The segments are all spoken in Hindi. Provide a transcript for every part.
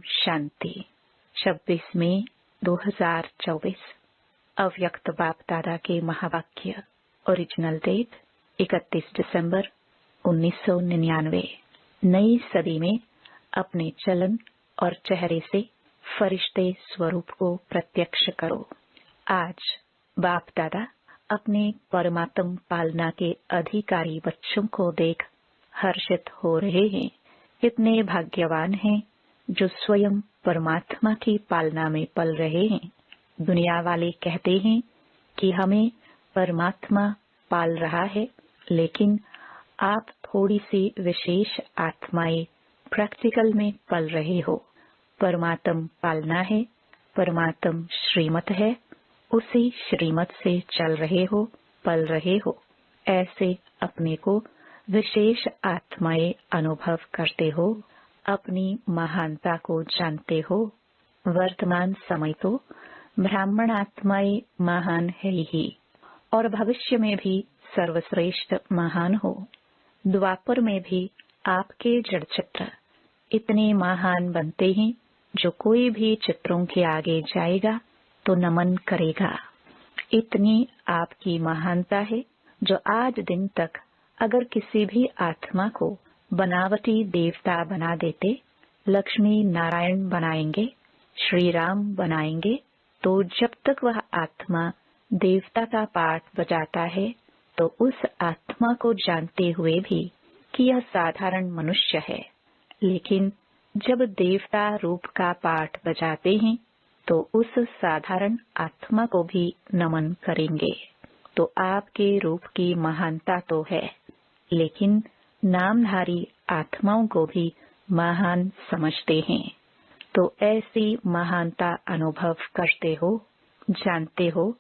शांति। 26 मई 2024 अव्यक्त बाप दादा के महावाक्य। ओरिजिनल डेट 31 दिसंबर 1999। नई सदी में अपने चलन और चेहरे से फरिश्ते स्वरूप को प्रत्यक्ष करो। आज बाप दादा अपने परमात्म पालना के अधिकारी बच्चों को देख हर्षित हो रहे हैं। कितने भाग्यवान हैं जो स्वयं परमात्मा की पालना में पल रहे हैं। दुनिया वाले कहते हैं कि हमें परमात्मा पाल रहा है, लेकिन आप थोड़ी सी विशेष आत्माएं प्रैक्टिकल में पल रहे हो। परमात्म पालना है, परमात्म श्रीमत है, उसी श्रीमत से चल रहे हो, पल रहे हो। ऐसे अपने को विशेष आत्माएं अनुभव करते हो, अपनी महानता को जानते हो। वर्तमान समय तो ब्राह्मण आत्माएं महान है ही, और भविष्य में भी सर्वश्रेष्ठ महान हो। द्वापर में भी आपके जड़ चित्र इतने महान बनते हैं जो कोई भी चित्रों के आगे जाएगा तो नमन करेगा। इतनी आपकी महानता है जो आज दिन तक अगर किसी भी आत्मा को बनावटी देवता बना देते, लक्ष्मी नारायण बनाएंगे, श्री राम बनाएंगे, तो जब तक वह आत्मा देवता का पाठ बजाता है तो उस आत्मा को जानते हुए भी कि यह साधारण मनुष्य है, लेकिन जब देवता रूप का पाठ बजाते हैं तो उस साधारण आत्मा को भी नमन करेंगे। तो आपके रूप की महानता तो है, लेकिन नामधारी आत्माओं को भी महान समझते हैं। तो ऐसी महानता अनुभव करते हो, जानते हो,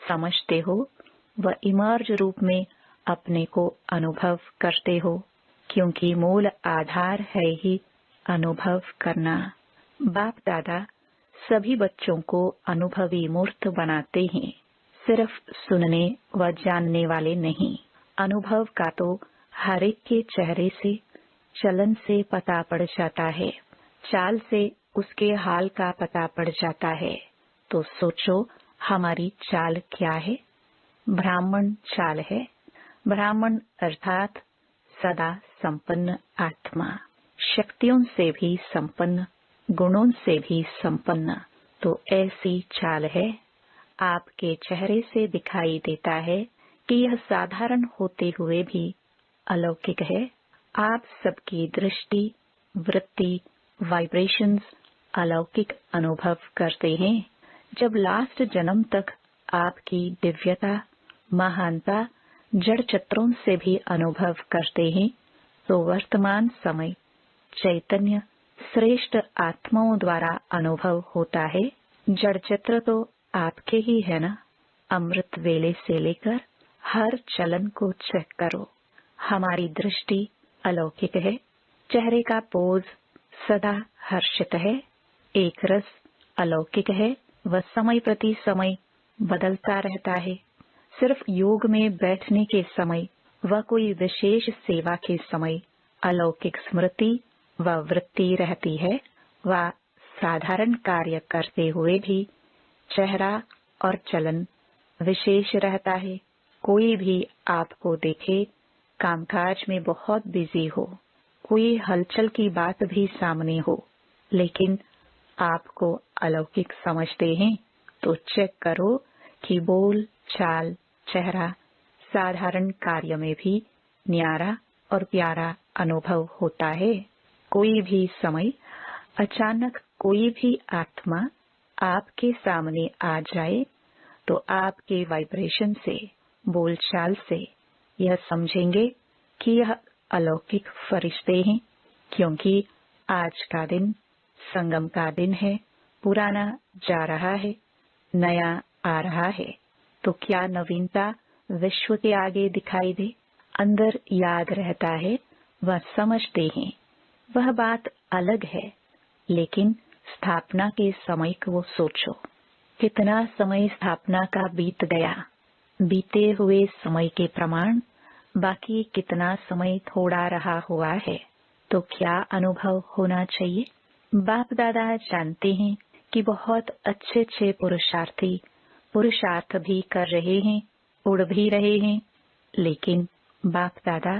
समझते हो व इमर्ज रूप में अपने को अनुभव करते हो, क्योंकि मूल आधार है ही अनुभव करना। बाप दादा सभी बच्चों को अनुभवी मूर्त बनाते हैं, सिर्फ सुनने व जानने वाले नहीं। अनुभव का तो हर एक के चेहरे से, चलन से पता पड़ जाता है, चाल से उसके हाल का पता पड़ जाता है। तो सोचो हमारी चाल क्या है? ब्राह्मण चाल है। ब्राह्मण अर्थात सदा संपन्न आत्मा, शक्तियों से भी संपन्न, गुणों से भी संपन्न। तो ऐसी चाल है। आपके चेहरे से दिखाई देता है कि यह साधारण होते हुए भी अलौकिक है। आप सबकी दृष्टि, वृत्ति, वाइब्रेशंस अलौकिक अनुभव करते हैं। जब लास्ट जन्म तक आपकी दिव्यता, महानता जड़ चित्रों से भी अनुभव करते हैं, तो वर्तमान समय चैतन्य श्रेष्ठ आत्माओं द्वारा अनुभव होता है। जड़ चित्र तो आपके ही है ना। अमृत वेले से लेकर हर चलन को चेक करो। हमारी दृष्टि अलौकिक है, चेहरे का पोज सदा हर्षित है, एक रस अलौकिक है, वह समय प्रति समय बदलता रहता है। सिर्फ योग में बैठने के समय व कोई विशेष सेवा के समय अलौकिक स्मृति व वृत्ति रहती है। वह साधारण कार्य करते हुए भी चेहरा और चलन विशेष रहता है। कोई भी आपको देखे कामकाज में बहुत बिजी हो, कोई हलचल की बात भी सामने हो, लेकिन आपको अलौकिक समझते हैं, तो चेक करो कि बोल चाल चेहरा साधारण कार्य में भी न्यारा और प्यारा अनुभव होता है। कोई भी समय अचानक कोई भी आत्मा आपके सामने आ जाए तो आपके वाइब्रेशन से, बोलचाल से यह समझेंगे कि यह अलौकिक फरिश्ते हैं, क्योंकि आज का दिन संगम का दिन है। पुराना जा रहा है, नया आ रहा है। तो क्या नवीनता विश्व के आगे दिखाई दे? अंदर याद रहता है, वह समझते हैं, वह बात अलग है। लेकिन स्थापना के समय को सोचो, कितना समय स्थापना का बीत गया। बीते हुए समय के प्रमाण बाकी कितना समय थोड़ा रहा हुआ है। तो क्या अनुभव होना चाहिए? बाप दादा जानते हैं कि बहुत अच्छे अच्छे पुरुषार्थी पुरुषार्थ भी कर रहे हैं, उड़ भी रहे हैं, लेकिन बाप दादा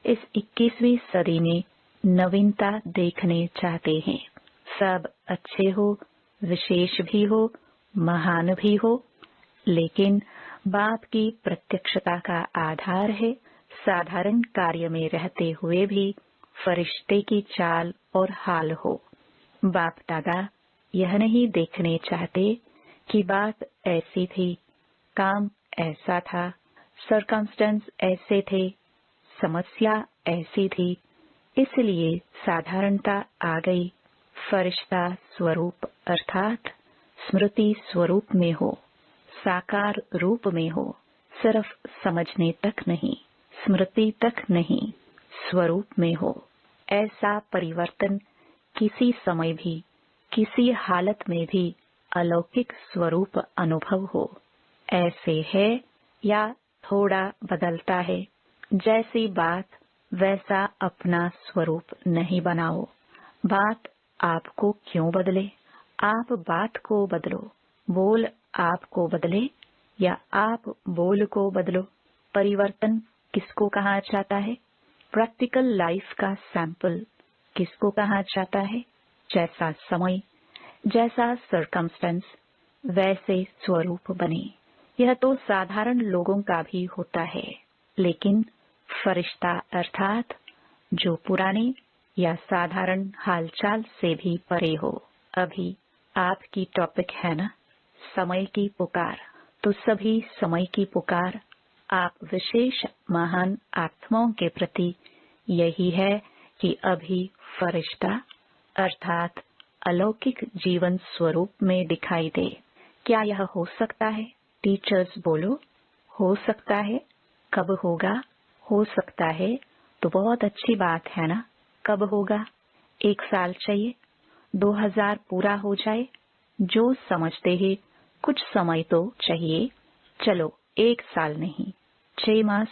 इस 21वीं सदी में नवीनता देखने चाहते हैं। सब अच्छे हो, विशेष भी हो, महान भी हो, लेकिन बाप की प्रत्यक्षता का आधार है साधारण कार्य में रहते हुए भी फरिश्ते की चाल और हाल हो। बाप दादा यह नहीं देखने चाहते कि बात ऐसी थी, काम ऐसा था, सरकमस्टेंस ऐसे थे, समस्या ऐसी थी, इसलिए साधारणता आ गई। फरिश्ता स्वरूप अर्थात स्मृति स्वरूप में हो, साकार रूप में हो, सिर्फ समझने तक नहीं, स्मृति तक नहीं, स्वरूप में हो। ऐसा परिवर्तन किसी समय भी, किसी हालत में भी अलौकिक स्वरूप अनुभव हो। ऐसे है या थोड़ा बदलता है, जैसी बात वैसा अपना स्वरूप नहीं बनाओ। बात आपको क्यों बदले? आप बात को बदलो। बोल आपको बदले या आप बोल को बदलो। परिवर्तन किसको कहा जाता है? प्रैक्टिकल लाइफ का सैंपल किसको कहा जाता है? जैसा समय, जैसा सरकमस्टेंस, वैसे स्वरूप बने। यह तो साधारण लोगों का भी होता है, लेकिन फरिश्ता अर्थात जो पुराने या साधारण हालचाल से भी परे हो। अभी आपकी टॉपिक है ना, समय की पुकार। तो सभी समय की पुकार आप विशेष महान आत्माओं के प्रति यही है कि अभी फरिश्ता अर्थात अलौकिक जीवन स्वरूप में दिखाई दे। क्या यह हो सकता है? टीचर्स बोलो, हो सकता है। कब होगा? हो सकता है तो बहुत अच्छी बात है ना। कब होगा? 1 साल चाहिए? 2000 पूरा हो जाए? जो समझते हैं कुछ समय तो चाहिए। चलो 1 साल नहीं, 6 मास,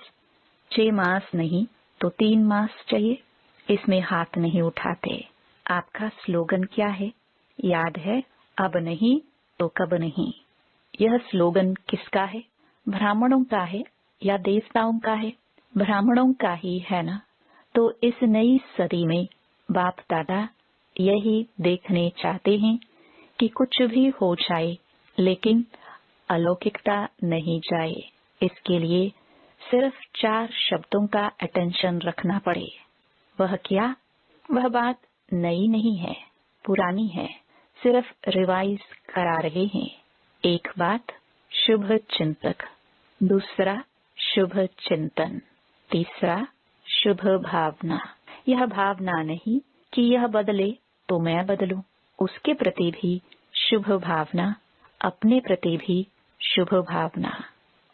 6 मास नहीं तो 3 मास चाहिए। इसमें हाथ नहीं उठाते। आपका स्लोगन क्या है? याद है? अब नहीं तो कब नहीं। यह स्लोगन किसका है? ब्राह्मणों का है या देवताओं का है? ब्राह्मणों का ही है ना। तो इस नई सदी में बाप दादा यही देखने चाहते हैं कि कुछ भी हो जाए, लेकिन अलौकिकता नहीं जाए। इसके लिए सिर्फ 4 शब्दों का अटेंशन रखना पड़े। वह क्या? वह बात नई नहीं है, पुरानी है, सिर्फ रिवाइज करा रहे हैं। एक बात, शुभ चिंतक। दूसरा, शुभ चिंतन। तीसरा, शुभ भावना। यह भावना नहीं कि यह बदले तो मैं बदलूं, उसके प्रति भी शुभ भावना, अपने प्रति भी शुभ भावना।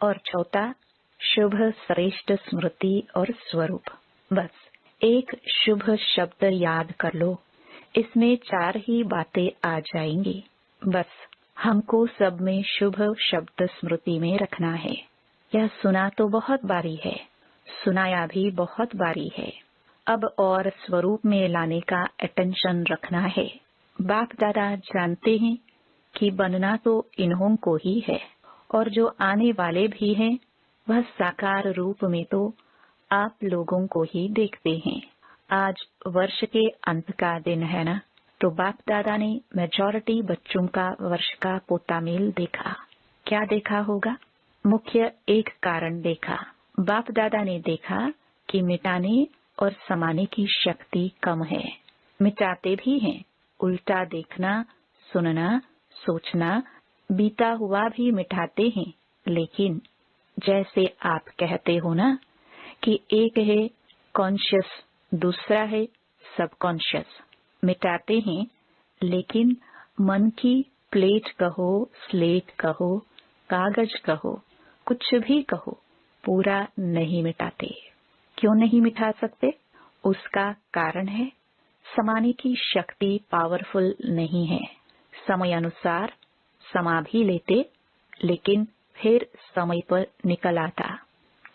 और चौथा, शुभ श्रेष्ठ स्मृति और स्वरूप। बस एक शुभ शब्द याद कर लो, इसमें 4 ही बातें आ जाएंगी। बस हमको सब में शुभ शब्द स्मृति में रखना है। यह सुना तो बहुत बारी है, सुनाया भी बहुत बारी है। अब और स्वरूप में लाने का अटेंशन रखना है। बाप दादा जानते हैं कि बनना तो इन्हों को ही है, और जो आने वाले भी हैं वह साकार रूप में तो आप लोगों को ही देखते हैं। आज वर्ष के अंत का दिन है ना, तो बाप दादा ने मेजॉरिटी बच्चों का वर्ष का पोता मेल देखा। क्या देखा होगा? मुख्य एक कारण देखा। बाप दादा ने देखा कि मिटाने और समाने की शक्ति कम है। मिटाते भी हैं, उल्टा देखना, सुनना, सोचना, बीता हुआ भी मिटाते हैं। लेकिन जैसे आप कहते हो ना कि एक है कॉन्शियस, दूसरा है सबकॉन्शियस। मिटाते हैं, लेकिन मन की प्लेट कहो, स्लेट कहो, कागज कहो, कुछ भी कहो, पूरा नहीं मिटाते। क्यों नहीं मिटा सकते? उसका कारण है समाने की शक्ति पावरफुल नहीं है। समय अनुसार समा भी लेते, लेकिन फिर समय पर निकल आता।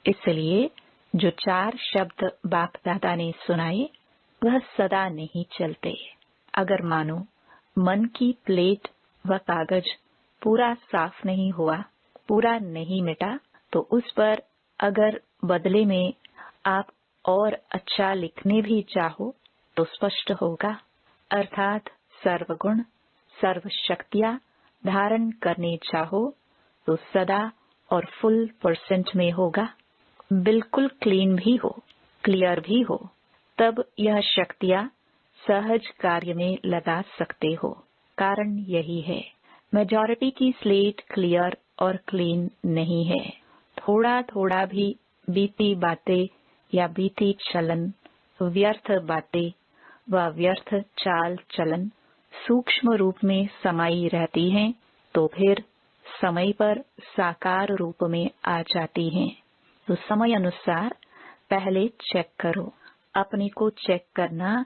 इसलिए जो 4 शब्द बाप दादा ने सुनाए वह सदा नहीं चलते। अगर मानो मन की प्लेट व कागज पूरा साफ नहीं हुआ, पूरा नहीं मिटा, तो उस पर अगर बदले में आप और अच्छा लिखने भी चाहो तो स्पष्ट होगा। अर्थात सर्वगुण सर्व शक्तियाँ धारण करने चाहो तो सदा और फुल परसेंट में होगा। बिल्कुल क्लीन भी हो, क्लियर भी हो, तब यह शक्तियाँ सहज कार्य में लगा सकते हो। कारण यही है, मेजॉरिटी की स्लेट क्लियर और क्लीन नहीं है। थोड़ा थोड़ा भी बीती बातें या बीती चलन, व्यर्थ बातें व व्यर्थ चाल चलन सूक्ष्म रूप में समाई रहती हैं, तो फिर समय पर साकार रूप में आ जाती हैं। तो समय अनुसार पहले चेक करो। अपने को चेक करना,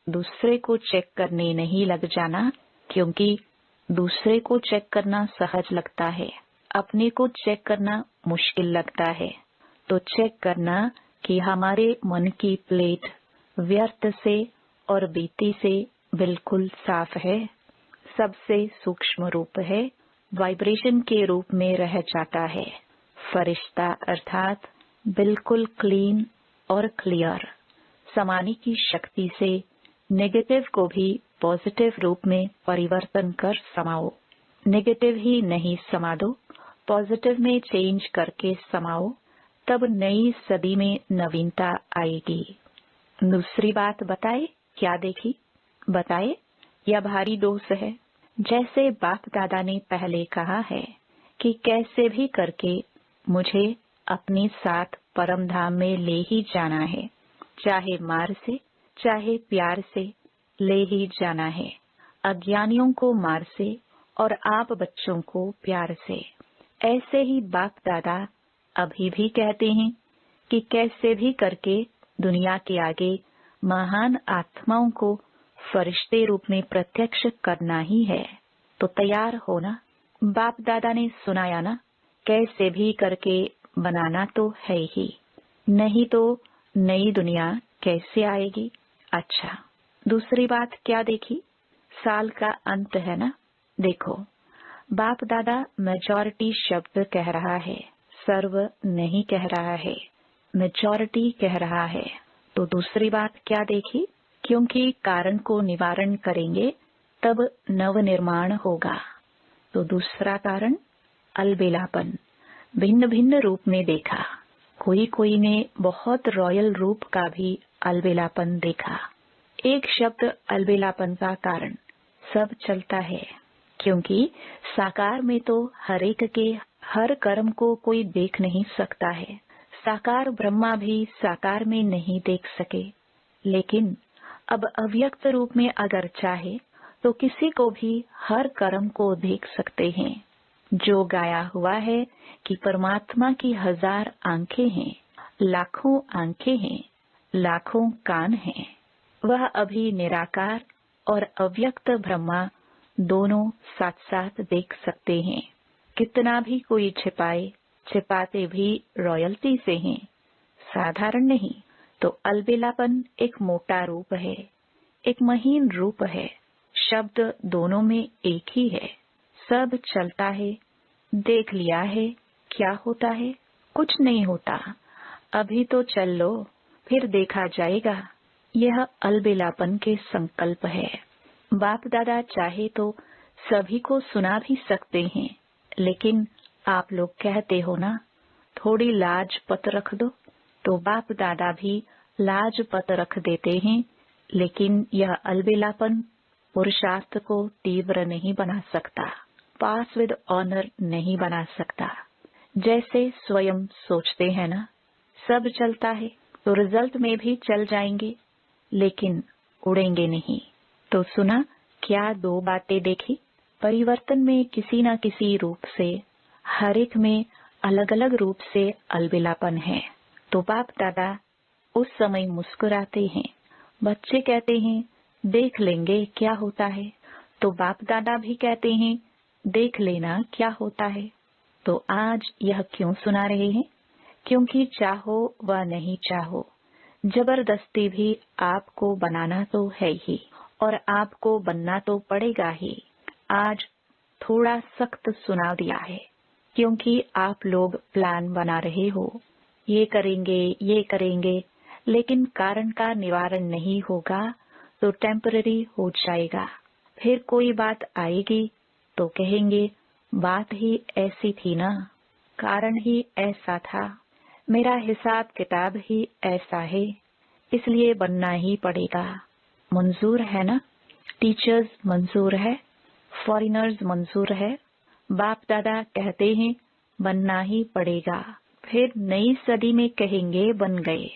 दूसरे को चेक करने नहीं लग जाना, क्योंकि दूसरे को चेक करना सहज लगता है, अपने को चेक करना मुश्किल लगता है। तो चेक करना कि हमारे मन की प्लेट व्यर्थ से और बीती से बिल्कुल साफ है, सबसे सूक्ष्म रूप है, वाइब्रेशन के रूप में रह जाता है। फरिश्ता अर्थात बिल्कुल क्लीन और क्लियर। समाने की शक्ति से नेगेटिव को भी पॉजिटिव रूप में परिवर्तन कर समाओ। नेगेटिव ही नहीं समा दो, पॉजिटिव में चेंज करके समाओ, तब नई सदी में नवीनता आएगी। दूसरी बात बताए, क्या देखी? बताए या भारी डोज है? जैसे बाप दादा ने पहले कहा है कि कैसे भी करके मुझे अपने साथ परम धाम में ले ही जाना है, चाहे मार से चाहे प्यार से ले ही जाना है। अज्ञानियों को मार से और आप बच्चों को प्यार से। ऐसे ही बाप दादा अभी भी कहते हैं कि कैसे भी करके दुनिया के आगे महान आत्माओं को फरिश्ते रूप में प्रत्यक्ष करना ही है। तो तैयार होना। बाप दादा ने सुनाया ना, कैसे भी करके बनाना तो है ही, नहीं तो नई दुनिया कैसे आएगी। अच्छा, दूसरी बात क्या देखी? साल का अंत है ना। देखो, बाप दादा मेजॉरिटी शब्द कह रहा है, सर्व नहीं कह रहा है, मेजॉरिटी कह रहा है। तो दूसरी बात क्या देखी? क्योंकि कारण को निवारण करेंगे तब नव निर्माण होगा। तो दूसरा कारण अलबेलापन, भिन्न भिन्न रूप में देखा। कोई कोई ने बहुत रॉयल रूप का भी अलबेलापन देखा। एक शब्द अलबेलापन का कारण सब चलता है, क्योंकि साकार में तो हर एक के हर कर्म को कोई देख नहीं सकता है। साकार ब्रह्मा भी साकार में नहीं देख सके, लेकिन अब अव्यक्त रूप में अगर चाहे तो किसी को भी हर कर्म को देख सकते हैं। जो गाया हुआ है कि परमात्मा की 1000 आंखें हैं, लाखों आंखें हैं, लाखों कान हैं, वह अभी निराकार और अव्यक्त ब्रह्मा दोनों साथ साथ देख सकते हैं। कितना भी कोई छिपाए, छिपाते भी रॉयल्टी से हैं, साधारण नहीं। तो अलबेलापन एक मोटा रूप है, एक महीन रूप है। शब्द दोनों में एक ही है। सब चलता है, देख लिया है, क्या होता है? कुछ नहीं होता। अभी तो चल लो, फिर देखा जाएगा। यह अलबेलापन के संकल्प है। बाप दादा चाहे तो सभी को सुना भी सकते हैं, लेकिन आप लोग कहते हो ना, थोड़ी लाज पत रख दो। तो बाप दादा भी लाज पत रख देते हैं, लेकिन यह अलबेलापन पुरुषार्थ को तीव्र नहीं बना सकता, पास विद ऑनर नहीं बना सकता। जैसे स्वयं सोचते हैं ना, सब चलता है तो रिजल्ट में भी चल जाएंगे, लेकिन उड़ेंगे नहीं। तो सुना क्या? 2 बातें देखी। परिवर्तन में किसी न किसी रूप से, हर एक में अलग अलग रूप से अलबेलापन है। तो बाप दादा उस समय मुस्कुराते हैं। बच्चे कहते हैं देख लेंगे क्या होता है, तो बाप दादा भी कहते हैं देख लेना क्या होता है। तो आज यह क्यों सुना रहे हैं? क्योंकि चाहो व नहीं चाहो, जबरदस्ती भी आपको बनाना तो है ही, और आपको बनना तो पड़ेगा ही। आज थोड़ा सख्त सुना दिया है, क्योंकि आप लोग प्लान बना रहे हो, ये करेंगे, लेकिन कारण का निवारण नहीं होगा तो टेम्पररी हो जाएगा। फिर कोई बात आएगी तो कहेंगे बात ही ऐसी थी ना, कारण ही ऐसा था, मेरा हिसाब किताब ही ऐसा है, इसलिए बनना ही पड़ेगा। मंजूर है ना? टीचर्स मंजूर है, फॉरेनर्स मंजूर है। बाप दादा कहते हैं बनना ही पड़ेगा, फिर नई सदी में कहेंगे बन गए।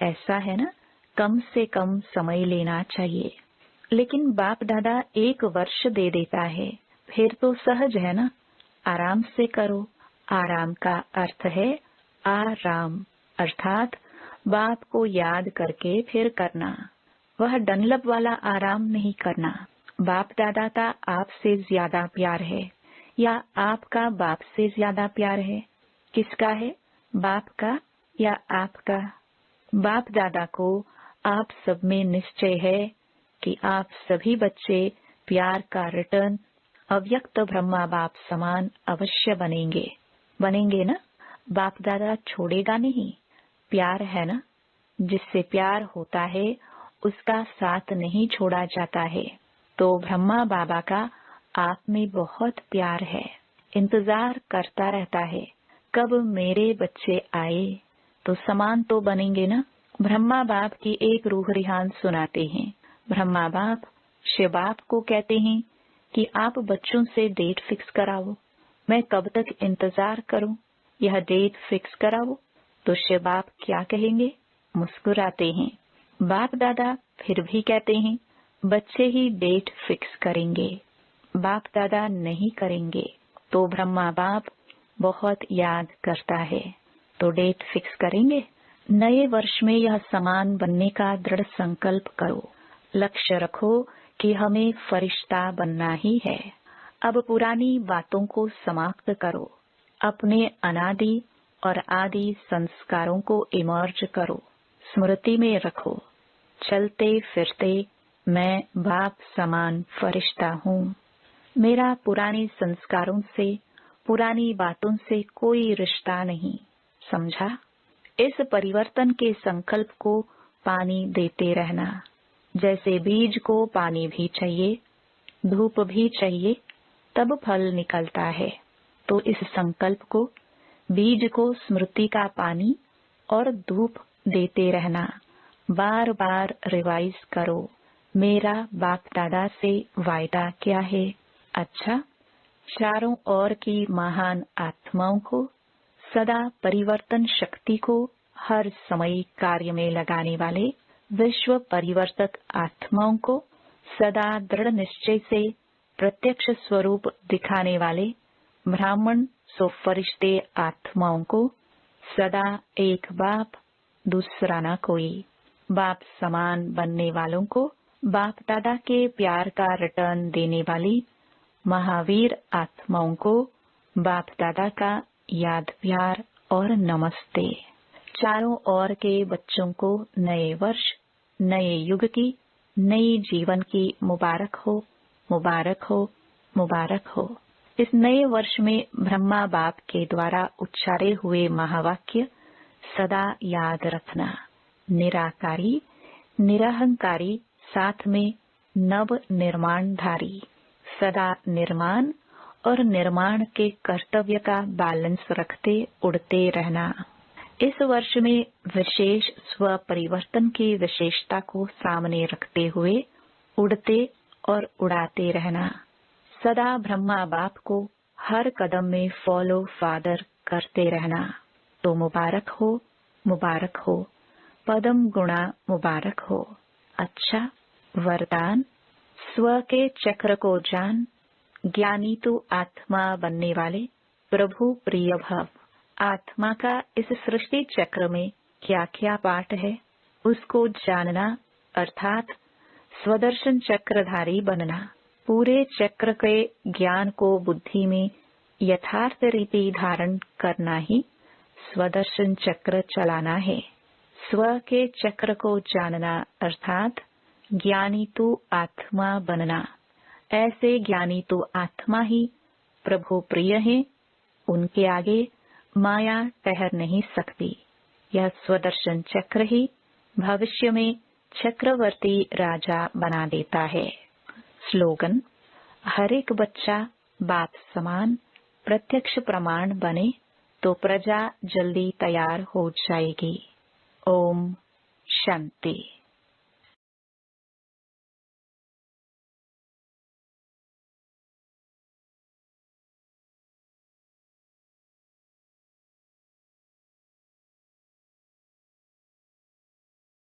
ऐसा है ना? कम से कम समय लेना चाहिए। लेकिन बाप दादा 1 वर्ष दे देता है, फिर तो सहज है ना, आराम से करो। आराम का अर्थ है आराम, अर्थात बाप को याद करके फिर करना। वह डनलप वाला आराम नहीं करना। बाप दादा का आपसे ज्यादा प्यार है या आपका बाप से ज्यादा प्यार है? किसका है, बाप का या आपका? बाप दादा को आप सब में निश्चय है कि आप सभी बच्चे प्यार का रिटर्न अव्यक्त ब्रह्मा बाप समान अवश्य बनेंगे ना? बाप दादा छोड़ेगा नहीं। प्यार है ना, जिससे प्यार होता है उसका साथ नहीं छोड़ा जाता है। तो ब्रह्मा बाबा का आप में बहुत प्यार है, इंतजार करता रहता है कब मेरे बच्चे आए तो समान तो बनेंगे ना। ब्रह्मा बाप की एक रूह रिहान सुनाते हैं। ब्रह्मा बाप शिव बाप को कहते हैं कि आप बच्चों से डेट फिक्स कराओ, मैं कब तक इंतजार करूं, यह डेट फिक्स कराओ। तो शिव बाप क्या कहेंगे? मुस्कुराते हैं। बाप दादा फिर भी कहते हैं बच्चे ही डेट फिक्स करेंगे, बाप दादा नहीं करेंगे। तो ब्रह्मा बाप बहुत याद करता है, तो डेट फिक्स करेंगे। नए वर्ष में यह समान बनने का दृढ़ संकल्प करो। लक्ष्य रखो कि हमें फरिश्ता बनना ही है। अब पुरानी बातों को समाप्त करो, अपने अनादि और आदि संस्कारों को इमर्ज करो, स्मृति में रखो। चलते फिरते मैं बाप समान फरिश्ता हूँ। मेरा पुराने संस्कारों से, पुरानी बातों से कोई रिश्ता नहीं, समझा? इस परिवर्तन के संकल्प को पानी देते रहना। जैसे बीज को पानी भी चाहिए, धूप भी चाहिए, तब फल निकलता है। तो इस संकल्प को, बीज को स्मृति का पानी और धूप देते रहना। बार बार रिवाइज करो, मेरा बाप दादा से वायदा क्या है। अच्छा, चारों ओर की महान आत्माओं को, सदा परिवर्तन शक्ति को हर समय कार्य में लगाने वाले विश्व परिवर्तक आत्माओं को, सदा दृढ़ निश्चय से प्रत्यक्ष स्वरूप दिखाने वाले ब्राह्मण सो फरिश्ते आत्माओं को, सदा एक बाप दूसरा ना कोई, बाप समान बनने वालों को, बाप दादा के प्यार का रिटर्न देने वाली महावीर आत्माओं को, बाप दादा का याद प्यार और नमस्ते। चारों ओर के बच्चों को नए वर्ष, नए युग की, नई जीवन की मुबारक हो, मुबारक हो, मुबारक हो। इस नए वर्ष में ब्रह्मा बाप के द्वारा उच्चारे हुए महावाक्य सदा याद रखना। निराकारी, निरहंकारी, साथ में नव निर्माणधारी, सदा निर्माण और निर्माण के कर्तव्य का बैलेंस रखते उड़ते रहना। इस वर्ष में विशेष स्व परिवर्तन की विशेषता को सामने रखते हुए उड़ते और उड़ाते रहना। सदा ब्रह्मा बाप को हर कदम में फॉलो फादर करते रहना। तो मुबारक हो, मुबारक हो, पदम गुणा मुबारक हो। अच्छा, वरदान, स्व के चक्र को जान, ज्ञानी तो आत्मा बनने वाले प्रभु प्रिय भव। आत्मा का इस सृष्टि चक्र में क्या क्या पार्ट है, उसको जानना, अर्थात स्वदर्शन चक्रधारी बनना। पूरे चक्र के ज्ञान को बुद्धि में यथार्थ रीति धारण करना ही स्वदर्शन चक्र चलाना है। स्व के चक्र को जानना अर्थात ज्ञानी तो आत्मा बनना। ऐसे ज्ञानी तो आत्मा ही प्रभु प्रिय है, उनके आगे माया ठहर नहीं सकती। यह स्वदर्शन चक्र ही भविष्य में चक्रवर्ती राजा बना देता है। स्लोगन: हर एक बच्चा बाप समान प्रत्यक्ष प्रमाण बने तो प्रजा जल्दी तैयार हो जाएगी। ओम शांति।